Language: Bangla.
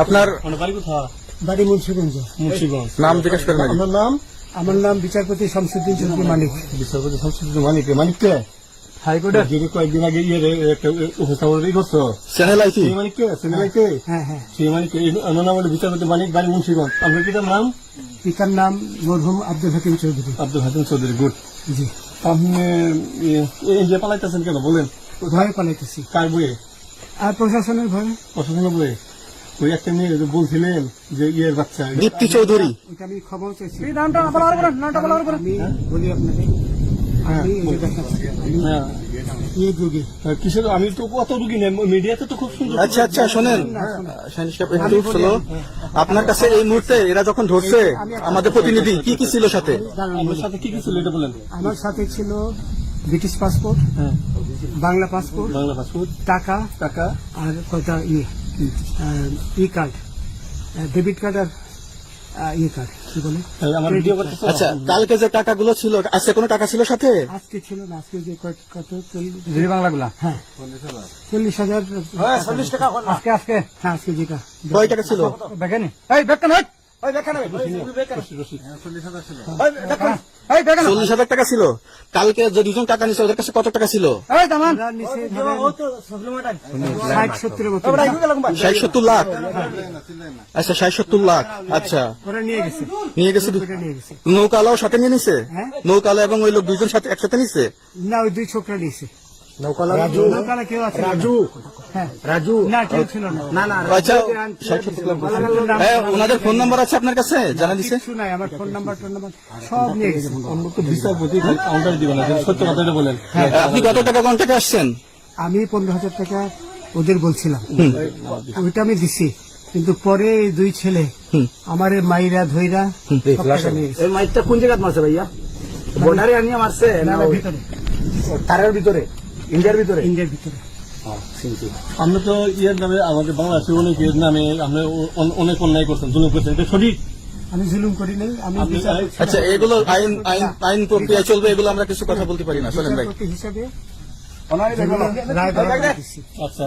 আপনার বাড়ি কোথায়? বাড়ি মুন্সিগঞ্জ। মুন্সিগঞ্জ। নাম জিজ্ঞেস করেন আগে। আপনার নাম? আমার নাম বিচারপতি শামসুদ্দিন চৌধুরী মানিক। বিচারপতি শামসুদ্দিন মানিক। মানিক কে? হাইকোর্টের। যিনি কয়েকদিন আগে একটা উপস্থাপন করছো। Channel IT. সেই মানিক কে? Channel IT? হ্যাঁ হ্যাঁ। সেই মানিক আমার নাম হলো বিচারপতি মানিক, বাড়ি মুন্সিগঞ্জ। আপনার পিতার নাম? পিতার নাম মরহুম আব্দুল হাকিম চৌধুরী। আব্দুল হাকিম চৌধুরী। গুড। জি। আপনি ইন্ডিয়া পালাইতেছেন কেন বলেন? ভয়ে পালাইতেছি। কার বইয়ে? আর প্রশাসনের ভয়ে। প্রশাসনের বইয়ে? ওই একটা মেয়ে বলছিলেন যে ইয়ের বাচ্চা। দীপ্তি চৌধুরী। ওইটা আমি খবর চাইছি। নামটা বলার আমি বলি আপনাকে, আমি এই যে দেখাচ্ছি, আমি এই রোগী। কিসের? আমি তো কত রুগী নেই, মিডিয়াতে তো খুব সুন্দর। আচ্ছা আচ্ছা শোনেন শাহিন সাহেব, একটু স্লো। আপনার কাছে এই মুহূর্তে এরা যখন ধরছে আমাদের প্রতিনিধি কি কি ছিল সাথে? আমার সাথে কি কি ছিল এটা বলেন। আমার সাথে ছিল ব্রিটিশ পাসপোর্ট, হ্যাঁ, বাংলা পাসপোর্ট, বাংলা পাসপোর্ট, টাকা টাকা, আর কয়টা ই কার্ড, ডেবিট কার্ড আর ই কার্ড, কি বলে আমার ভিডিও করতেছো? আচ্ছা, কালকে যে টাকাগুলো ছিল, আজকে কোনো টাকা ছিল সাথে? আজকে ছিল না, আজকে যে কত বাংলাগুলা হ্যাঁ 40,000 টাকা আজকে আজকে হ্যাঁ আজকে যেটা কয় টাকা ছিল? দেখেনি এই বেকান হট, ওই বেকান, 40,000 টাকা ছিল। কালকে যে দুজন টাকা নিছে ওদের কাছে কত টাকা ছিল? 60-70 মতো 60-70 লাখ। আচ্ছা 60-70 লাখ। আচ্ছা ওরা নিয়ে গেছে। নিয়ে গেছে। নিয়ে গেছে নৌকালাও সাথে নিয়ে নিছে? হ্যাঁ। নৌকালা এবং ওই লোক দুইজন সাথে একসাথে নিছে? না, ওই দুই ছোকরা নিয়েছে। নৌকালা নৌকালা কেউ আছে? হ্যাঁ রাজু। না, কেউ ছিল না। আচ্ছা 60-70 লাখ বলছে। হ্যাঁ, ওনাদের ফোন নাম্বার আছে আপনার কাছে? জানা দিছে? কিছু নাই, আমার ফোন নাম্বার সব নিয়ে গেছে। আমরা তো বিচারপতি কাউন্টার দিব না, সত্য কথাটা বলেন। আপনি কত টাকা কন্ট্যাক্টে আসছেন? আমি 15,000 টাকা ওদের বলছিলাম, ওইটা আমি দিছি, কিন্তু পরে এই দুই ছেলে আমার মাইরা ধইরা সব টাকা নিয়ে গেছে। এই মাইকটা কোন জায়গায় মারছে ভাইয়া? বর্ডারে আনিয়ে মারছে না, না না, ওই ভিতরে, তারের ভিতরে, ইন্ডিয়ার ভিতরে? ইন্ডিয়ার ভিতরে। আমরা তো ইয়ের নামে, আমাদের বাংলাদেশের অনেক ইয়ের নামে আমরা অনেক অন্যায় করছেন, জুলুম করছেন, এটা সঠিক? আমি জুলুম করি নাই, আমি বিচার করছি। আচ্ছা, এগুলো আইন আইন আইন প্রক্রিয়া চলবে, এগুলো আমরা কিছু কথা বলতে পারি না। শোনেন ভাই, বিচারপতি হিসাবে রায় দিচ্ছি। আচ্ছা